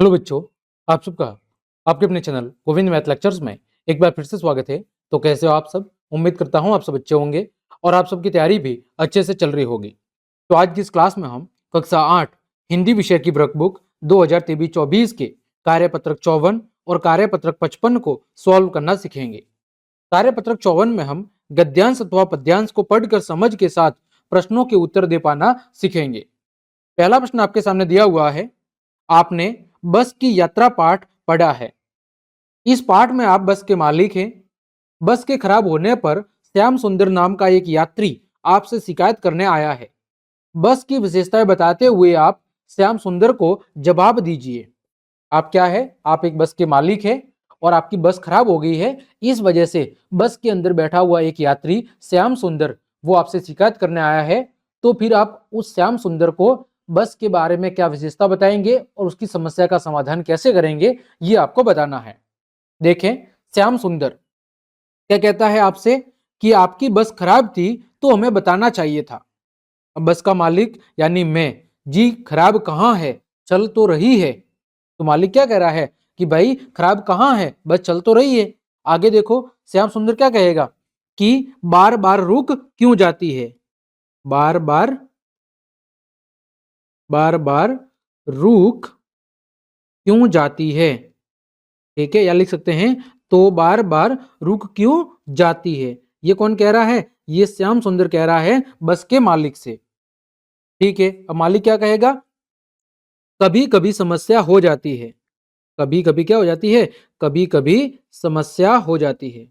Hello बच्चों, आप सबका आपके अपने चैनल गोविंद मैथ लेक्चर्स में एक बार फिर से स्वागत है। तो कैसे हो आप सब? उम्मीद करता हूं आप सब अच्छे होंगे और आप सबकी तैयारी भी अच्छे से चल रही होगी। तो आज की इस क्लास में हम कक्षा 8 हिंदी विषय की वर्कबुक 2023-24 के कार्यपत्रक 54 और कार्यपत्रक 55 को सॉल्व करना सीखेंगे। कार्यपत्रक 54 में हम गद्यांश अथवा पद्यांश को पढ़कर समझ के साथ प्रश्नों के उत्तर दे पाना सीखेंगे। पहला प्रश्न आपके सामने दिया हुआ है। आपने बस की यात्रा पाठ पढ़ा है। इस पाठ में आप बस के मालिक हैं। बस के खराब होने पर श्याम सुंदर नाम का एक यात्री आपसे शिकायत करने आया है। बस की विशेषताएं बताते हुए आप श्याम सुंदर को जवाब दीजिए। आप क्या है? आप एक बस के मालिक हैं और आपकी बस खराब हो गई है। इस वजह से बस के अंदर बैठा हुआ एक यात्री श्याम सुंदर वो आपसे शिकायत करने आया है। तो फिर आप उस श्याम सुंदर को बस के बारे में क्या विशेषता बताएंगे और उसकी समस्या का समाधान कैसे करेंगे, ये आपको बताना है। देखें, श्याम सुंदर क्या कहता है आपसे कि आपकी बस खराब थी तो हमें बताना चाहिए था। अब बस का मालिक यानी मैं, जी खराब कहाँ है? चल तो रही है। तो मालिक क्या कह रहा है कि भाई खराब कहाँ है, बस चल तो रही है। आगे देखो, श्याम सुंदर क्या कहेगा कि बार बार रुक क्यों जाती है? बार बार बार बार रुक क्यों जाती है? ठीक है, या लिख सकते हैं तो बार बार रुक क्यों जाती है। ये कौन कह रहा है? ये श्याम सुंदर कह रहा है बस के मालिक से। ठीक है, अब मालिक क्या कहेगा? कभी कभी समस्या हो जाती है। कभी कभी क्या हो जाती है? कभी कभी समस्या हो जाती है।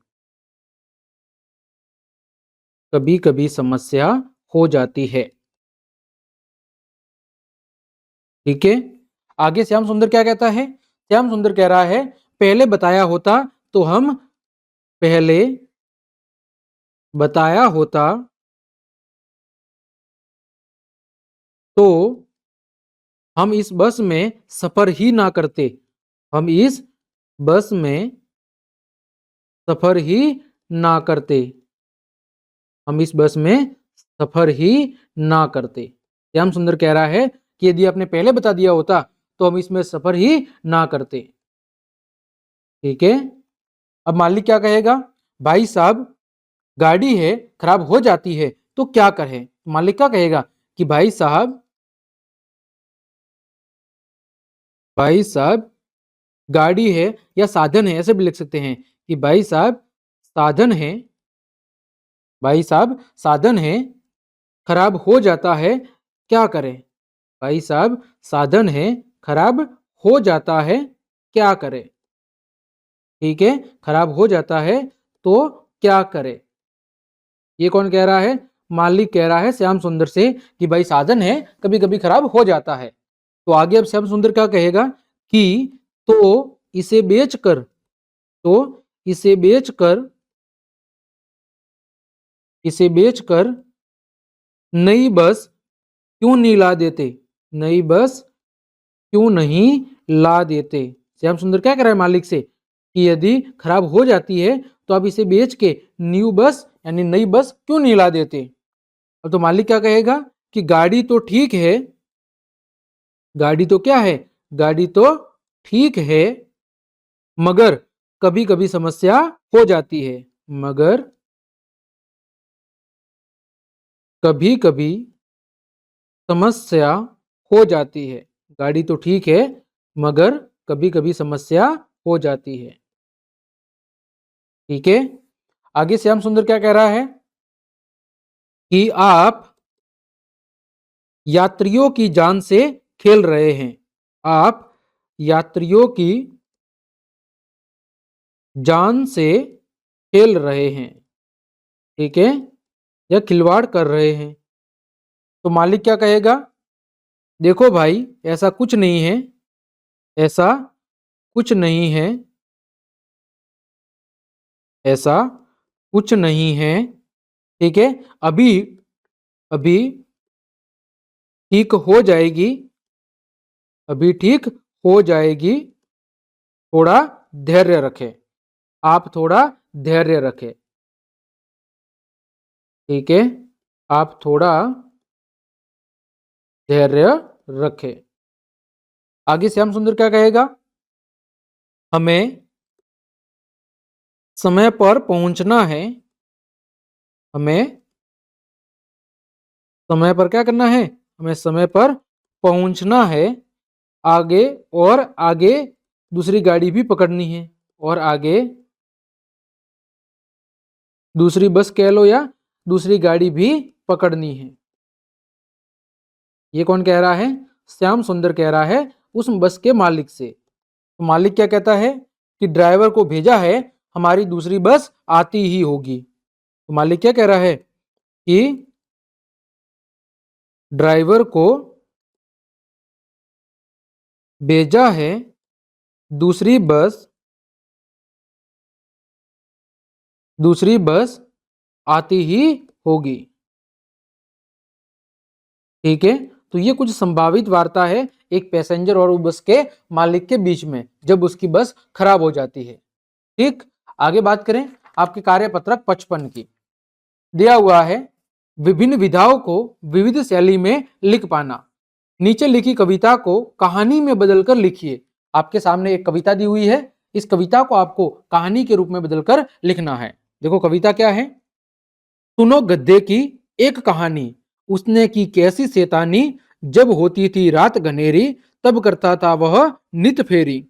कभी कभी समस्या हो जाती है। ठीक है, आगे श्याम सुंदर क्या कहता है? श्याम सुंदर कह रहा है पहले बताया होता तो हम पहले बताया होता तो हम इस बस में सफर ही ना करते। हम इस बस में सफर ही ना करते। हम इस बस में सफर ही ना करते। श्याम सुंदर कह रहा है कि यदि आपने पहले बता दिया होता तो हम इसमें सफर ही ना करते। ठीक है, अब मालिक क्या कहेगा? भाई साहब, गाड़ी है खराब हो जाती है तो क्या करें? मालिक क्या कहेगा कि भाई साहब गाड़ी है या साधन है, ऐसे भी लिख सकते हैं कि भाई साहब साधन है, भाई साहब साधन है खराब हो जाता है, क्या करें? भाई साहब साधन है खराब हो जाता है, क्या करें? ठीक है, खराब हो जाता है तो क्या करें? ये कौन कह रहा है? मालिक कह रहा है श्याम सुंदर से कि भाई साधन है कभी कभी खराब हो जाता है। तो आगे अब श्याम सुंदर क्या कहेगा कि तो इसे बेचकर तो इसे बेचकर इसे बेचकर नई बस क्यों नहीं ला देते? नई बस क्यों नहीं ला देते? श्याम सुंदर क्या कह रहा है मालिक से कि यदि खराब हो जाती है तो आप इसे बेच के न्यू बस यानी नई बस क्यों नहीं ला देते? अब तो मालिक क्या कहेगा कि गाड़ी तो ठीक है। गाड़ी तो क्या है? गाड़ी तो ठीक है, मगर कभी कभी समस्या हो जाती है। मगर कभी कभी समस्या हो जाती है। गाड़ी तो ठीक है मगर कभी कभी समस्या हो जाती है। ठीक है, आगे श्याम सुंदर क्या कह रहा है कि आप यात्रियों की जान से खेल रहे हैं। आप यात्रियों की जान से खेल रहे हैं। ठीक है, या खिलवाड़ कर रहे हैं। तो मालिक क्या कहेगा? देखो भाई, ऐसा कुछ नहीं है। ऐसा कुछ नहीं है। ऐसा कुछ नहीं है। ठीक है, अभी अभी ठीक हो जाएगी। अभी ठीक हो जाएगी। थोड़ा धैर्य रखें। आप थोड़ा धैर्य रखें। ठीक है, आप थोड़ा धैर्य रखें। आगे श्याम सुंदर क्या कहेगा, हमें समय पर पहुंचना है, हमें समय पर क्या करना है, हमें समय पर पहुंचना है आगे, और आगे दूसरी गाड़ी भी पकड़नी है, और आगे दूसरी बस कह लो या दूसरी गाड़ी भी पकड़नी है। ये कौन कह रहा है, श्याम सुंदर कह रहा है उस बस के मालिक से। तो मालिक क्या कहता है कि ड्राइवर को भेजा है, हमारी दूसरी बस आती ही होगी। तो मालिक क्या कह रहा है कि ड्राइवर को भेजा है, दूसरी बस आती ही होगी। ठीक है, तो ये कुछ संभावित वार्ता है एक पैसेंजर और उस बस के मालिक के बीच में, जब उसकी बस खराब हो जाती है। ठीक, आगे बात करें आपके कार्यपत्रक 55 की। दिया हुआ है विभिन्न विधाओं को विविध शैली में लिख पाना। नीचे लिखी कविता को कहानी में बदलकर लिखिए। आपके सामने एक कविता दी हुई है, इस कविता को आपको कहानी के रूप में बदलकर लिखना है। देखो कविता क्या है, सुनो गद्दे की एक कहानी, उसने की कैसी शैतानी, जब होती थी रात घनेरी, तब करता था वह नित फेरी।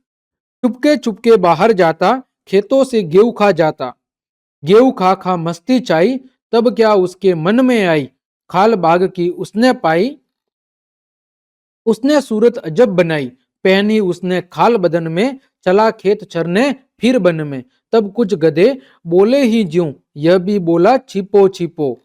चुपके चुपके बाहर जाता, खेतों से गेहूं खा जाता, गेहूं खा खा मस्ती चाई, तब क्या उसके मन में आई, खाल बाग की उसने पाई, उसने सूरत अजब बनाई, पहनी उसने खाल बदन में, चला खेत चरने फिर बन में, तब कुछ गधे बोले ही ज्यों, यह भी बोला छिपो छिपो,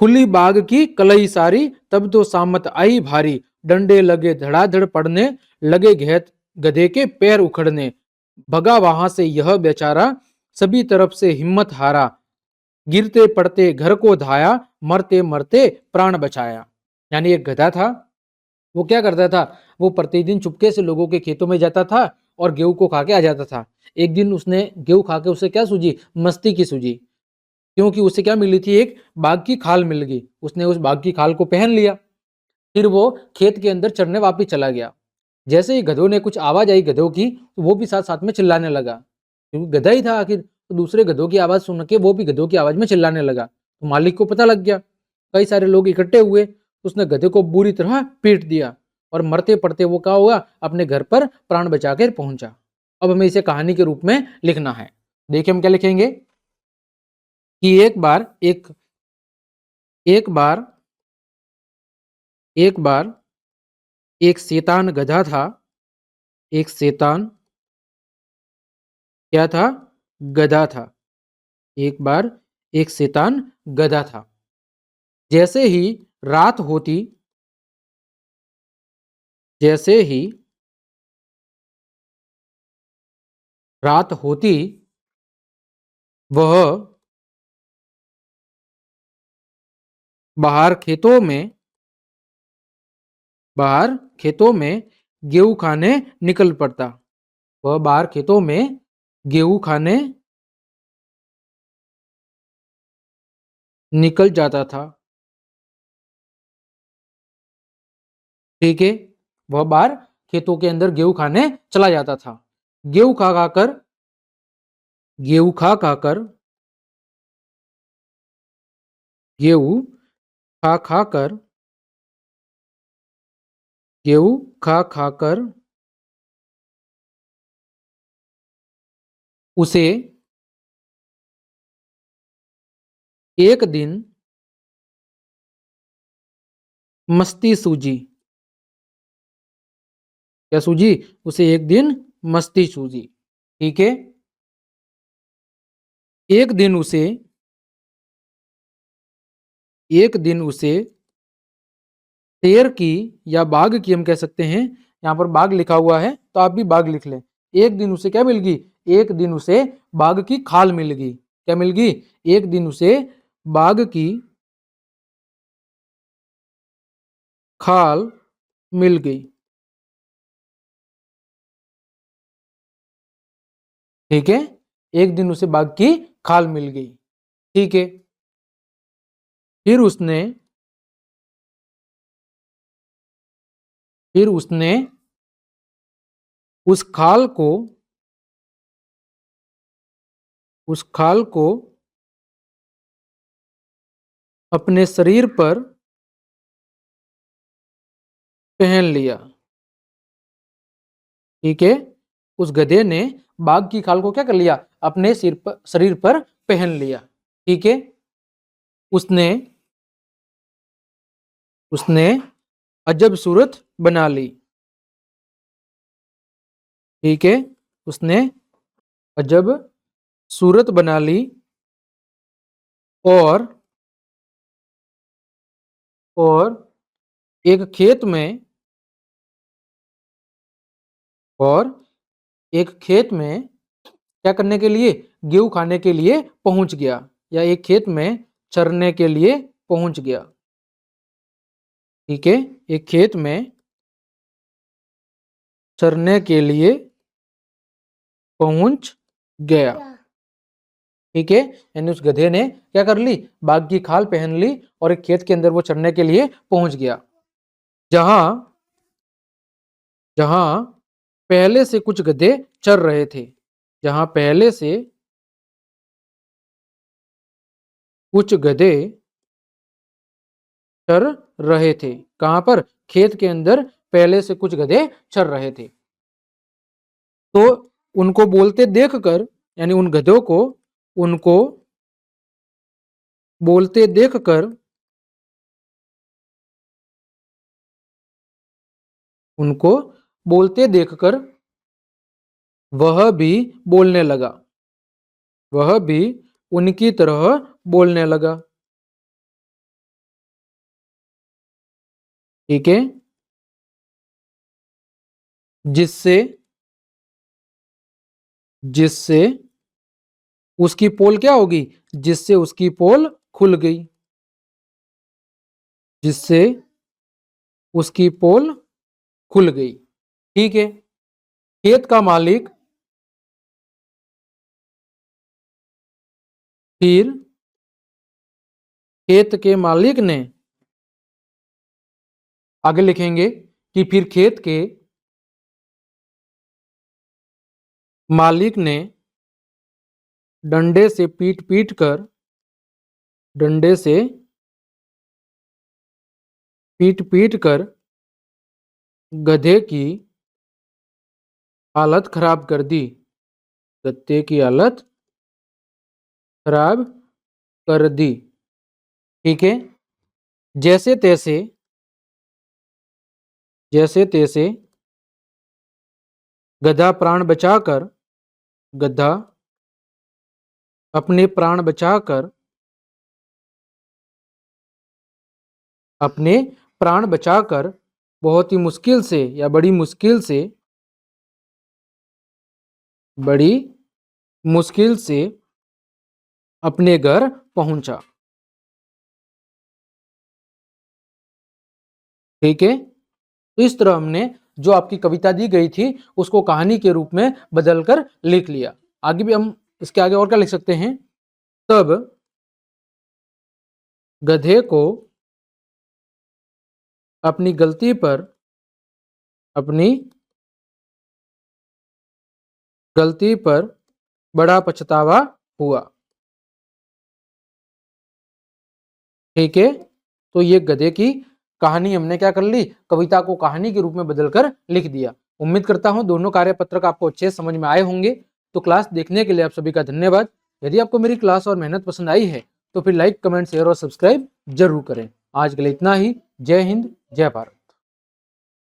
खुली बाग की कलई सारी, तब तो सामत आई भारी, डंडे लगे धड़ाधड़ पड़ने, लगे घेत गधे के पैर उखड़ने, भगा वहां से यह बेचारा, सभी तरफ से हिम्मत हारा, गिरते पड़ते घर को धाया, मरते मरते प्राण बचाया। यानी एक गधा था, वो क्या करता था, वो प्रतिदिन चुपके से लोगों के खेतों में जाता था और गेहूं को खा के आ जाता था। एक दिन उसने गेहूं खा के उसे क्या सूझी, मस्ती की सूझी, क्योंकि उसे क्या मिली थी, एक बाघ की खाल मिल गई। उसने उस बाघ की खाल को पहन लिया, फिर वो खेत के अंदर चरने वापिस चला गया। जैसे ही गधों ने कुछ आवाज आई गधों की, तो वो भी साथ साथ में चिल्लाने लगा, क्योंकि गधा ही था आखिर। तो दूसरे गधों की आवाज सुन के वो भी गधों की आवाज में चिल्लाने लगा। तो मालिक को पता लग गया, कई सारे लोग इकट्ठे हुए, तो उसने गधे को बुरी तरह पीट दिया, और मरते पड़ते वो क्या हुआ, अपने घर पर प्राण बचा कर पहुंचा। अब हमें इसे कहानी के रूप में लिखना है। देखिए हम क्या लिखेंगे कि एक बार एक बार एक शैतान गधा था, एक शैतान क्या था, गधा था। एक बार एक शैतान गधा था। जैसे ही रात होती, जैसे ही रात होती, वह बाहर खेतों में बाहर खेतों में गेहूं खाने निकल पड़ता। वह बाहर खेतों में गेहूं खाने निकल जाता था। ठीक है, वह बाहर खेतों के अंदर गेहूं खाने चला जाता था। गेहूं खा खाकर गेहूं खा खाकर गेहूं खा खाकर गेहूं खा खाकर उसे एक दिन मस्ती सूझी। क्या सूझी, उसे एक दिन मस्ती सूझी। ठीक है, एक दिन उसे एक दिन उसे शेर की या बाघ की, हम कह सकते हैं, यहाँ पर बाघ लिखा हुआ है तो आप भी बाघ लिख लें। एक दिन उसे क्या मिल गई, एक दिन उसे बाघ की खाल मिल गई। क्या मिल गई, एक दिन उसे बाघ की खाल मिल गई। ठीक है, एक दिन उसे बाघ की खाल मिल गई। ठीक है, फिर उसने फिर उसने उस खाल को अपने शरीर पर पहन लिया। ठीक है, उस गधे ने बाघ की खाल को क्या कर लिया, अपने शरीर पर पहन लिया। ठीक है, उसने अजब सूरत बना ली। ठीक है, उसने अजब सूरत बना ली और एक खेत में क्या करने के लिए, गेहूं खाने के लिए पहुंच गया, या एक खेत में चरने के लिए पहुंच गया। ठीक है, एक खेत में चरने के लिए पहुंच गया। ठीक है, यानी उस गधे ने क्या कर ली, बाघ की खाल पहन ली और एक खेत के अंदर वो चरने के लिए पहुंच गया, जहां पहले से कुछ गधे चर रहे थे। जहां पहले से कुछ गधे चर रहे थे। कहां पर, खेत के अंदर पहले से कुछ गधे चर रहे थे। तो उनको बोलते देखकर, यानी उन गधों को उनको बोलते देखकर वह भी बोलने लगा, वह भी उनकी तरह बोलने लगा। ठीक है, जिससे उसकी पोल क्या होगी, जिससे उसकी पोल खुल गई, जिससे उसकी पोल खुल गई। ठीक है, खेत का मालिक फिर खेत के मालिक ने, आगे लिखेंगे कि फिर खेत के मालिक ने डंडे से पीट पीट कर गधे की हालत खराब कर दी, गधे की हालत खराब कर दी। ठीक है, जैसे तैसे गधा अपने प्राण बचाकर बहुत ही मुश्किल से, या बड़ी मुश्किल से अपने घर पहुंचा। ठीक है, तो इस तरह हमने जो आपकी कविता दी गई थी उसको कहानी के रूप में बदलकर लिख लिया। आगे भी हम इसके आगे और क्या लिख सकते हैं, तब गधे को अपनी गलती पर बड़ा पछतावा हुआ। ठीक है, तो ये गधे की कहानी हमने क्या कर ली, कविता को कहानी के रूप में बदलकर लिख दिया। उम्मीद करता हूं दोनों कार्यपत्रक आपको अच्छे समझ में आए होंगे। तो क्लास देखने के लिए आप सभी का धन्यवाद। यदि आपको मेरी क्लास और मेहनत पसंद आई है तो फिर लाइक, कमेंट, शेयर और सब्सक्राइब जरूर करें। आज के लिए इतना ही। जय हिंद, जय भारत।